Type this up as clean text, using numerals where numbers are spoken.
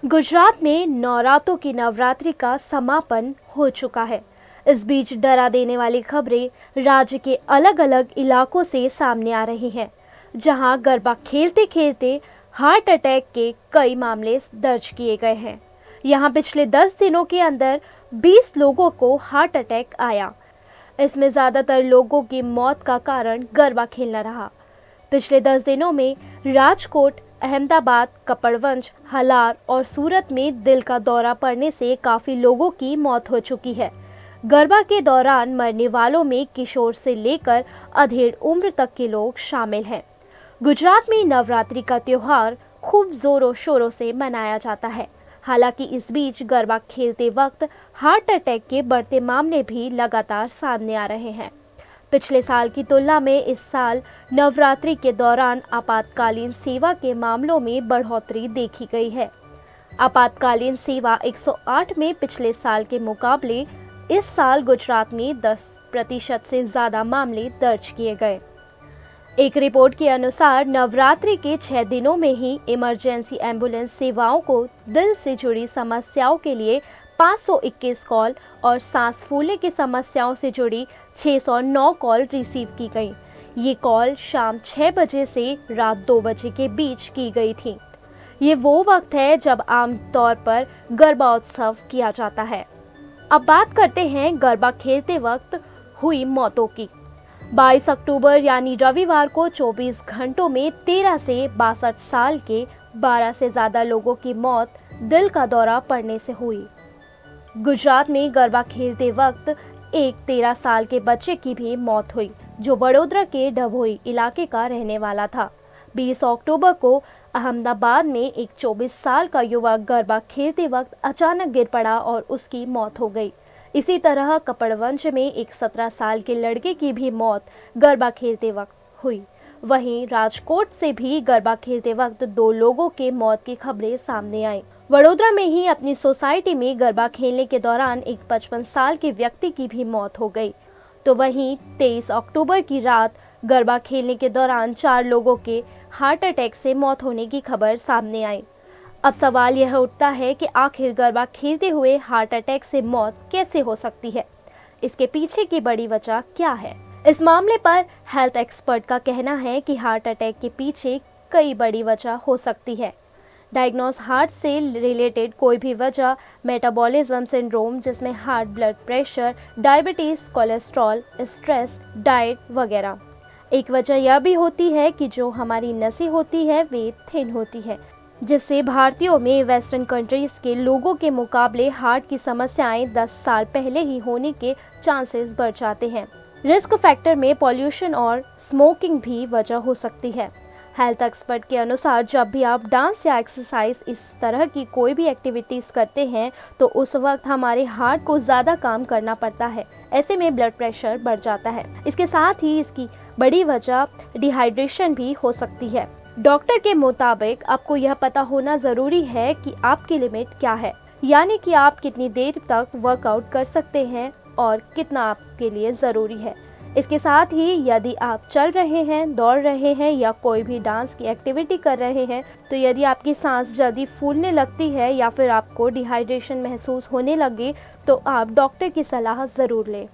गुजरात में नवरात्रों की नवरात्रि का समापन हो चुका है। इस बीच डरा देने वाली खबरें राज्य के अलग अलग इलाकों से सामने आ रही हैं, जहां गरबा खेलते खेलते हार्ट अटैक के कई मामले दर्ज किए गए हैं। यहां पिछले 10 दिनों के अंदर 20 लोगों को हार्ट अटैक आया। इसमें ज्यादातर लोगों की मौत का कारण गरबा खेलना रहा। पिछले 10 दिनों में राजकोट, अहमदाबाद, कपड़वंज, हलार और सूरत में दिल का दौरा पड़ने से काफी लोगों की मौत हो चुकी है। गरबा के दौरान मरने वालों में किशोर से लेकर अधेड़ उम्र तक के लोग शामिल हैं। गुजरात में नवरात्रि का त्योहार खूब जोरों शोरों से मनाया जाता है। हालांकि इस बीच गरबा खेलते वक्त हार्ट अटैक के बढ़ते मामले भी लगातार सामने आ रहे हैं। पिछले साल की तुलना में इस साल नवरात्रि के दौरान आपातकालीन सेवा के मामलों में बढ़ोतरी देखी गई है। आपातकालीन सेवा 108 में पिछले साल के मुकाबले इस साल गुजरात में 10% से ज्यादा मामले दर्ज किए गए। एक रिपोर्ट के अनुसार नवरात्रि के 6 दिनों में ही इमरजेंसी एम्बुलेंस सेवाओं को दिल से जुड़ी समस्याओं के लिए 521 कॉल और सांस फूलने की समस्याओं से जुड़ी 609 कॉल रिसीव की गई। ये कॉल शाम 6 बजे से रात 2 बजे के बीच की गई थी। ये वो वक्त है जब आमतौर पर गरबा उत्सव किया जाता है। अब बात करते हैं गरबा खेलते वक्त हुई मौतों की। 22 अक्टूबर यानी रविवार को 24 घंटों में 13 से 62 साल के 12 से ज्यादा लोगों की मौत दिल का दौरा पड़ने से हुई। गुजरात में गरबा खेलते वक्त एक 13 साल के बच्चे की भी मौत हुई, जो वडोदरा के डभोई इलाके का रहने वाला था। 20 अक्टूबर को अहमदाबाद में एक 24 साल का युवक गरबा खेलते वक्त अचानक गिर पड़ा और उसकी मौत हो गई। इसी तरह कपड़वंज में एक 17 साल के लड़के की भी मौत गरबा खेलते वक्त हुई। वहीं राजकोट से भी गरबा खेलते वक्त 2 लोगों के मौत की खबरें सामने आई। वडोदरा में ही अपनी सोसाइटी में गरबा खेलने के दौरान एक 55 साल के व्यक्ति की भी मौत हो गई। तो वहीं 23 अक्टूबर की रात गरबा खेलने के दौरान 4 लोगों के हार्ट अटैक से मौत होने की खबर सामने आई। अब सवाल यह उठता है कि आखिर गरबा खेलते हुए हार्ट अटैक से मौत कैसे हो सकती है? इसके पीछे की बड़ी वजह क्या है? इस मामले पर हेल्थ एक्सपर्ट का कहना है कि हार्ट अटैक के पीछे कई बड़ी वजह हो सकती है। डायग्नोस हार्ट से रिलेटेड कोई भी वजह, मेटाबॉलिज्म सिंड्रोम जिसमें heart blood pressure, diabetes, cholesterol, stress, diet वगैरह। एक वजह यह भी होती है कि जो हमारी नसें होती है वे थिन होती है, जिससे भारतीयों में वेस्टर्न कंट्रीज के लोगों के मुकाबले हार्ट की समस्याएं 10 साल पहले ही होने के चांसेस बढ़ जाते हैं। रिस्क फैक्टर में पॉल्यूशन और स्मोकिंग भी वजह हो सकती है। हेल्थ एक्सपर्ट के अनुसार जब भी आप डांस या एक्सरसाइज इस तरह की कोई भी एक्टिविटीज करते हैं तो उस वक्त हमारे हार्ट को ज़्यादा काम करना पड़ता है। ऐसे में ब्लड प्रेशर बढ़ जाता है। इसके साथ ही इसकी बड़ी वजह डिहाइड्रेशन भी हो सकती है। डॉक्टर के मुताबिक आपको यह पता होना ज़रूरी है कि आपकी लिमिट क्या है, यानी कि आप कितनी देर तक वर्कआउट कर सकते हैं और कितना आपके लिए ज़रूरी है। इसके साथ ही यदि आप चल रहे हैं, दौड़ रहे हैं या कोई भी डांस की एक्टिविटी कर रहे हैं, तो यदि आपकी सांस जल्दी फूलने लगती है या फिर आपको डिहाइड्रेशन महसूस होने लगे तो आप डॉक्टर की सलाह ज़रूर लें।